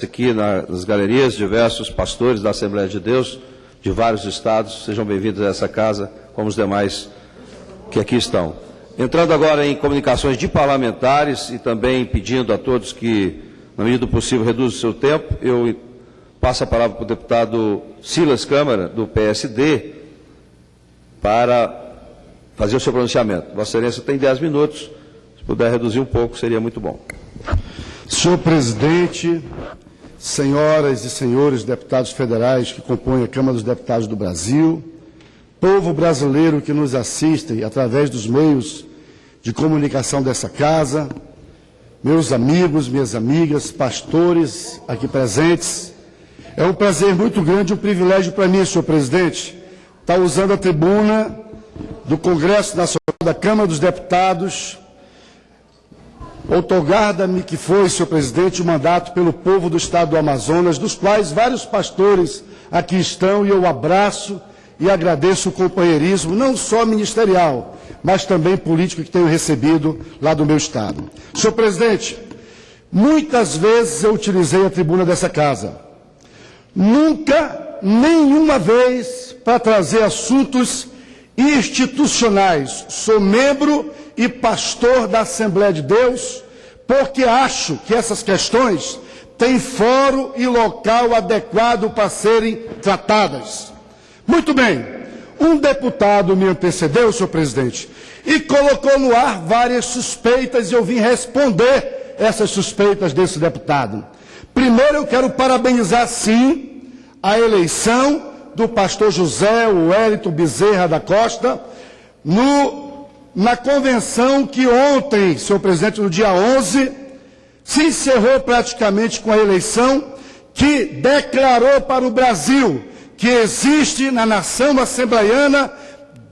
Aqui nas galerias, diversos pastores da Assembleia de Deus, de vários estados, sejam bem-vindos a essa casa, como os demais que aqui estão. Entrando agora em comunicações de parlamentares e também pedindo a todos que, na medida do possível, reduzam o seu tempo, eu passo a palavra para o deputado Silas Câmara, do PSD, para fazer o seu pronunciamento. Vossa Excelência tem 10 minutos, se puder reduzir um pouco, seria muito bom. Senhor presidente, senhoras e senhores deputados federais que compõem a Câmara dos Deputados do Brasil, povo brasileiro que nos assiste através dos meios de comunicação dessa casa, meus amigos, minhas amigas, pastores aqui presentes, é um prazer muito grande, um privilégio para mim, senhor presidente, estar usando a tribuna do Congresso Nacional da Câmara dos Deputados. Outorgada-me que foi, senhor presidente, o mandato pelo povo do estado do Amazonas, dos quais vários pastores aqui estão, e eu abraço e agradeço o companheirismo, não só ministerial, mas também político que tenho recebido lá do meu estado. Senhor presidente, muitas vezes eu utilizei a tribuna dessa casa. Nunca, nenhuma vez, para trazer assuntos institucionais. Sou membro e pastor da Assembleia de Deus, porque acho que essas questões têm fórum e local adequado para serem tratadas. Muito bem, um deputado me antecedeu, senhor presidente, e colocou no ar várias suspeitas, e eu vim responder essas suspeitas desse deputado. Primeiro, eu quero parabenizar, sim, a eleição do pastor José Wellington Bezerra da Costa, na convenção que ontem, senhor presidente, no dia 11, se encerrou praticamente com a eleição que declarou para o Brasil que existe na nação assembleiana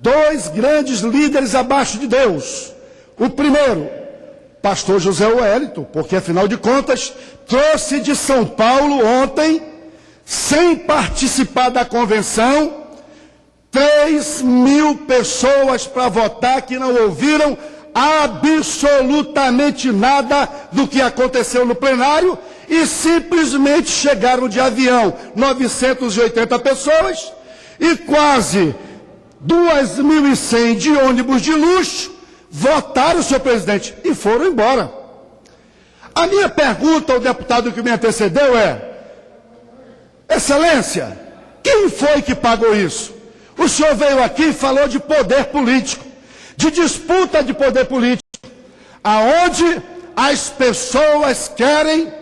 dois grandes líderes abaixo de Deus. O primeiro, pastor José Wellington, porque afinal de contas trouxe de São Paulo ontem, sem participar da convenção, 3.000 pessoas para votar que não ouviram absolutamente nada do que aconteceu no plenário e simplesmente chegaram de avião 980 pessoas e quase 2.100 de ônibus de luxo votaram, senhor presidente, e foram embora. A minha pergunta ao deputado que me antecedeu é: Excelência, quem foi que pagou isso? O senhor veio aqui e falou de poder político, de disputa de poder político, aonde as pessoas querem,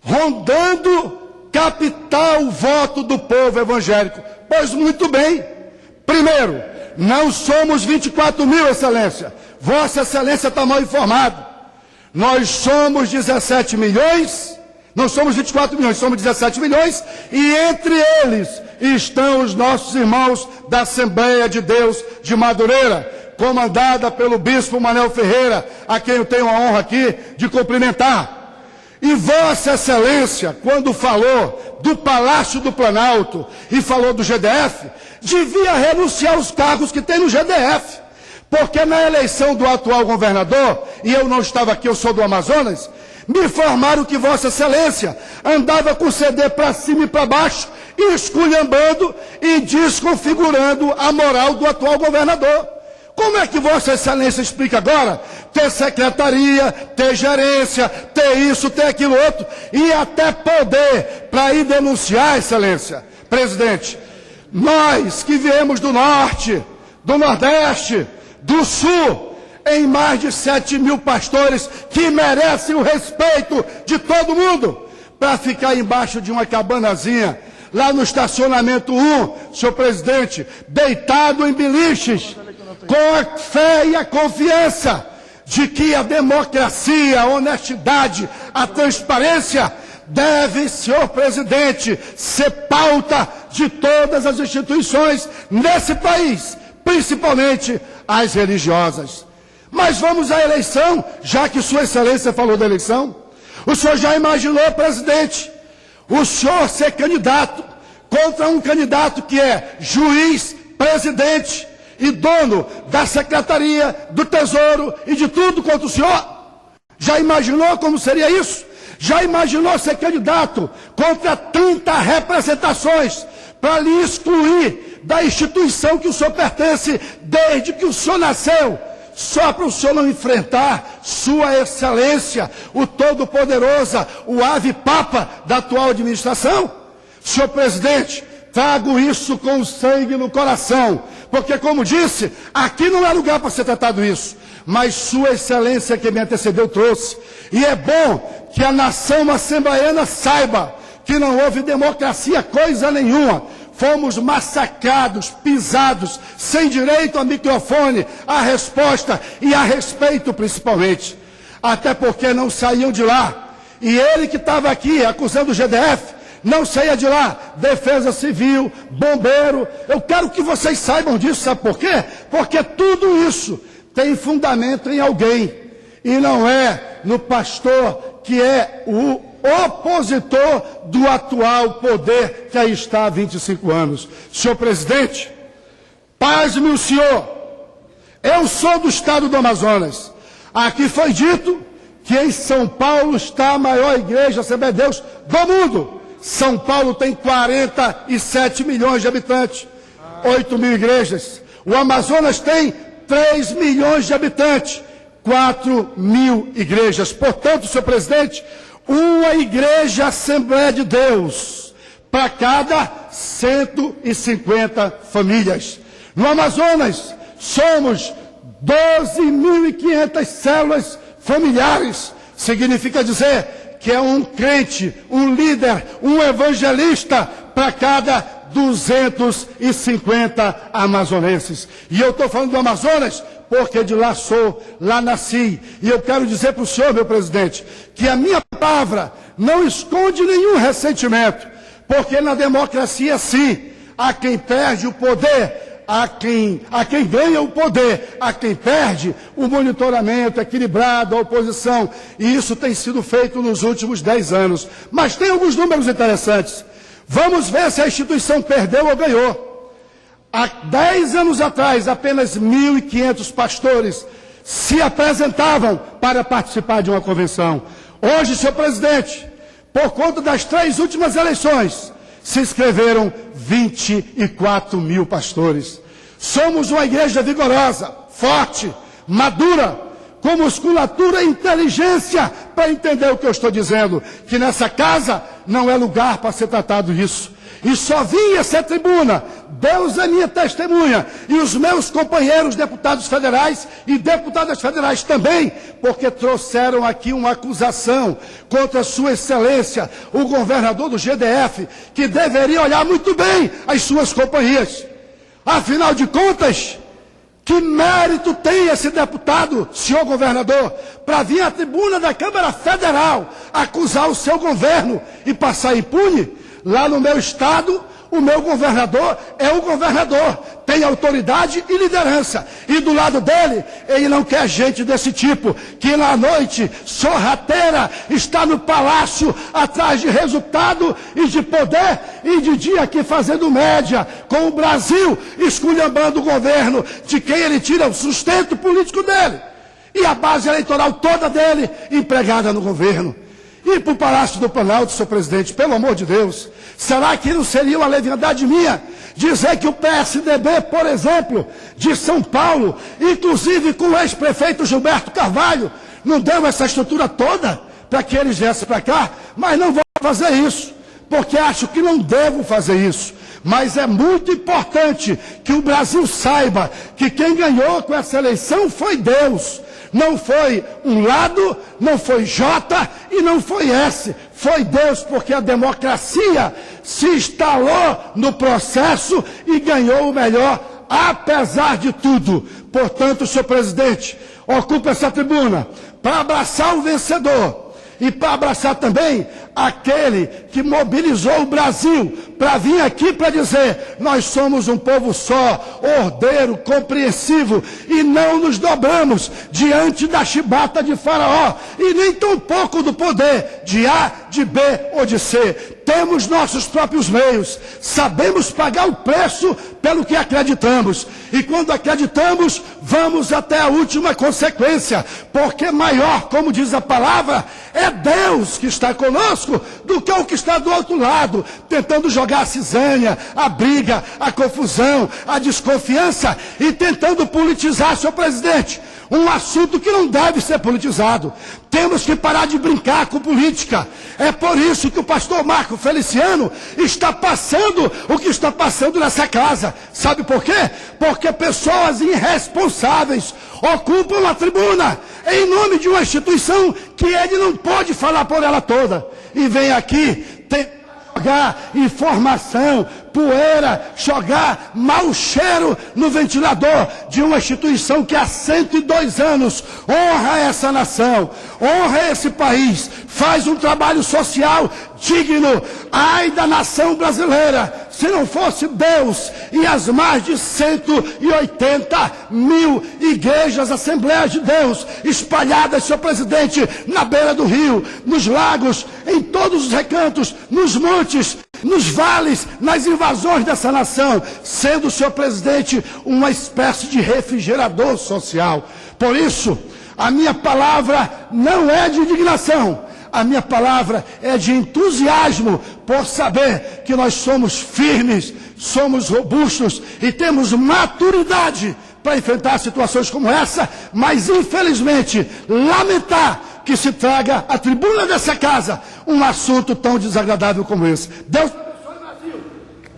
rondando, captar o voto do povo evangélico. Pois muito bem, primeiro, não somos 24 mil, Excelência. Vossa Excelência está mal informado. Nós somos 17 milhões, não somos 24 milhões, somos 17 milhões, e entre eles estão os nossos irmãos da Assembleia de Deus de Madureira, comandada pelo bispo Manel Ferreira, a quem eu tenho a honra aqui de cumprimentar. E Vossa Excelência, quando falou do Palácio do Planalto e falou do GDF, devia renunciar aos cargos que tem no GDF, porque na eleição do atual governador, e eu não estava aqui, eu sou do Amazonas, me informaram que Vossa Excelência andava com o CD para cima e para baixo, esculhambando e desconfigurando a moral do atual governador. Como é que Vossa Excelência explica agora ter secretaria, ter gerência, ter isso, ter aquilo outro, e até poder para ir denunciar, Excelência? Presidente, nós que viemos do Norte, do Nordeste, do Sul, em mais de 7.000 pastores que merecem o respeito de todo mundo, para ficar embaixo de uma cabanazinha, lá no estacionamento 1, senhor presidente, deitado em beliches, com a fé e a confiança de que a democracia, a honestidade, a transparência deve, senhor presidente, ser pauta de todas as instituições nesse país, principalmente as religiosas. Mas vamos à eleição, já que Sua Excelência falou da eleição. O senhor já imaginou, presidente, o senhor ser candidato contra um candidato que é juiz, presidente e dono da Secretaria, do Tesouro e de tudo contra o senhor? Já imaginou como seria isso? Já imaginou ser candidato contra 30 representações para lhe excluir da instituição que o senhor pertence desde que o senhor nasceu, só para o senhor não enfrentar Sua Excelência, o Todo-Poderoso, o Ave Papa da atual administração? Senhor presidente, trago isso com sangue no coração, porque, como disse, aqui não é lugar para ser tratado isso, mas Sua Excelência que me antecedeu trouxe. E é bom que a nação assembleiana saiba que não houve democracia coisa nenhuma. Fomos massacrados, pisados, sem direito a microfone, a resposta e a respeito principalmente. Até porque não saíam de lá. E ele que estava aqui acusando o GDF, não saía de lá. Defesa Civil, bombeiro. Eu quero que vocês saibam disso, sabe por quê? Porque tudo isso tem fundamento em alguém. E não é no pastor que é o opositor do atual poder que aí está há 25 anos. Senhor presidente, pasme o senhor, eu sou do estado do Amazonas. Aqui foi dito que em São Paulo está a maior igreja Assembleia de Deus do mundo. São Paulo tem 47 milhões de habitantes, 8 mil igrejas. O Amazonas tem 3 milhões de habitantes, 4 mil igrejas. Portanto, senhor presidente, uma igreja Assembleia de Deus para cada 150 famílias. No Amazonas, somos 12.500 células familiares. Significa dizer que é um crente, um líder, um evangelista para cada 250 amazonenses. E eu estou falando do Amazonas porque de lá sou, lá nasci. E eu quero dizer para o senhor, meu presidente, que a minha palavra não esconde nenhum ressentimento, porque na democracia, sim, há quem perde o poder, há quem ganha o poder, há quem perde o monitoramento equilibrado, a oposição. E isso tem sido feito nos últimos 10 anos. Mas tem alguns números interessantes. Vamos ver se a instituição perdeu ou ganhou. Há 10 anos atrás, apenas 1.500 pastores se apresentavam para participar de uma convenção. Hoje, senhor presidente, por conta das 3 últimas eleições, se inscreveram 24 mil pastores. Somos uma igreja vigorosa, forte, madura, com musculatura e inteligência para entender o que eu estou dizendo, que nessa casa não é lugar para ser tratado isso. E só vim essa tribuna, Deus é minha testemunha, e os meus companheiros deputados federais e deputadas federais também, porque trouxeram aqui uma acusação contra Sua Excelência, o governador do GDF, que deveria olhar muito bem as suas companhias. Afinal de contas, que mérito tem esse deputado, senhor governador, para vir à tribuna da Câmara Federal acusar o seu governo e passar impune? Lá no meu estado, o meu governador é o governador, tem autoridade e liderança. E do lado dele, ele não quer gente desse tipo, que na noite sorrateira está no palácio atrás de resultado e de poder, e de dia aqui fazendo média com o Brasil, esculhambando o governo, de quem ele tira o sustento político dele. E a base eleitoral toda dele empregada no governo. E para o Palácio do Planalto, senhor presidente, pelo amor de Deus, será que não seria uma leviandade minha dizer que o PSDB, por exemplo, de São Paulo, inclusive com o ex-prefeito Gilberto Carvalho, não deu essa estrutura toda para que eles viessem para cá? Mas não vou fazer isso, porque acho que não devo fazer isso. Mas é muito importante que o Brasil saiba que quem ganhou com essa eleição foi Deus. Não foi um lado, não foi J e não foi S. Foi Deus, porque a democracia se instalou no processo e ganhou o melhor, apesar de tudo. Portanto, senhor presidente, ocupa essa tribuna para abraçar o vencedor. E para abraçar também aquele que mobilizou o Brasil para vir aqui para dizer: nós somos um povo só, ordeiro, compreensivo, e não nos dobramos diante da chibata de Faraó, e nem tampouco do poder de A, de B ou de C. temos nossos próprios meios, sabemos pagar o preço pelo que acreditamos. E quando acreditamos, vamos até a última consequência, porque maior, como diz a palavra, é Deus que está conosco do que o que está do outro lado, tentando jogar a cisanha, a briga, a confusão, a desconfiança e tentando politizar, senhor presidente, um assunto que não deve ser politizado. Temos que parar de brincar com política. É por isso que o pastor Marco Feliciano está passando o que está passando nessa casa. Sabe por quê? Porque pessoas irresponsáveis ocupam a tribuna em nome de uma instituição que ele não pode falar por ela toda. E vem aqui jogar informação, poeira, jogar mau cheiro no ventilador de uma instituição que há 102 anos honra essa nação, honra esse país, faz um trabalho social digno. Ai da nação brasileira, se não fosse Deus e as mais de 180 mil igrejas, Assembleias de Deus, espalhadas, senhor presidente, na beira do rio, nos lagos, em todos os recantos, nos montes, nos vales, nas invasões dessa nação, sendo, senhor presidente, uma espécie de refrigerador social. Por isso, a minha palavra não é de indignação, a minha palavra é de entusiasmo por saber que nós somos firmes, somos robustos e temos maturidade para enfrentar situações como essa, mas infelizmente lamentar que se traga à tribuna dessa casa um assunto tão desagradável como esse.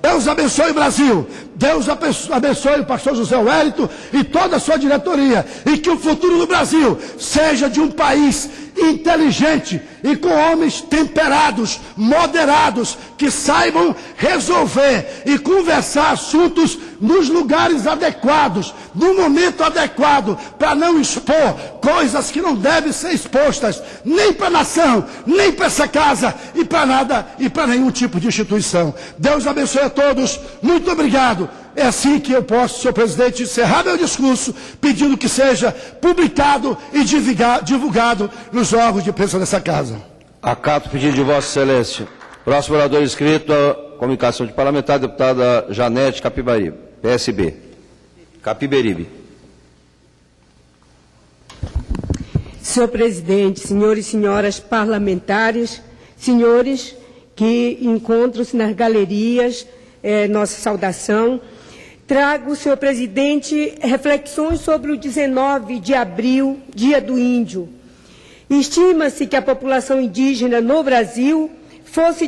Deus abençoe o Brasil. Deus abençoe o pastor José Wellington e toda a sua diretoria. E que o futuro do Brasil seja de um país inteligente e com homens temperados, moderados, que saibam resolver e conversar assuntos nos lugares adequados, no momento adequado, para não expor coisas que não devem ser expostas, nem para a nação, nem para essa casa, e para nada, e para nenhum tipo de instituição. Deus abençoe a todos. Muito obrigado. É assim que eu posso, senhor presidente, encerrar meu discurso, pedindo que seja publicado e divulgado nos órgãos de imprensa dessa casa. Acato o pedido de Vossa Excelência. Próximo orador inscrito, a comunicação de parlamentar, deputada Janete Capibaribe, PSB. Capiberibe. Senhor presidente, senhores e senhoras parlamentares, senhores que encontram-se nas galerias, nossa saudação. Trago, senhor presidente, reflexões sobre o 19 de abril, Dia do Índio. Estima-se que a população indígena no Brasil fosse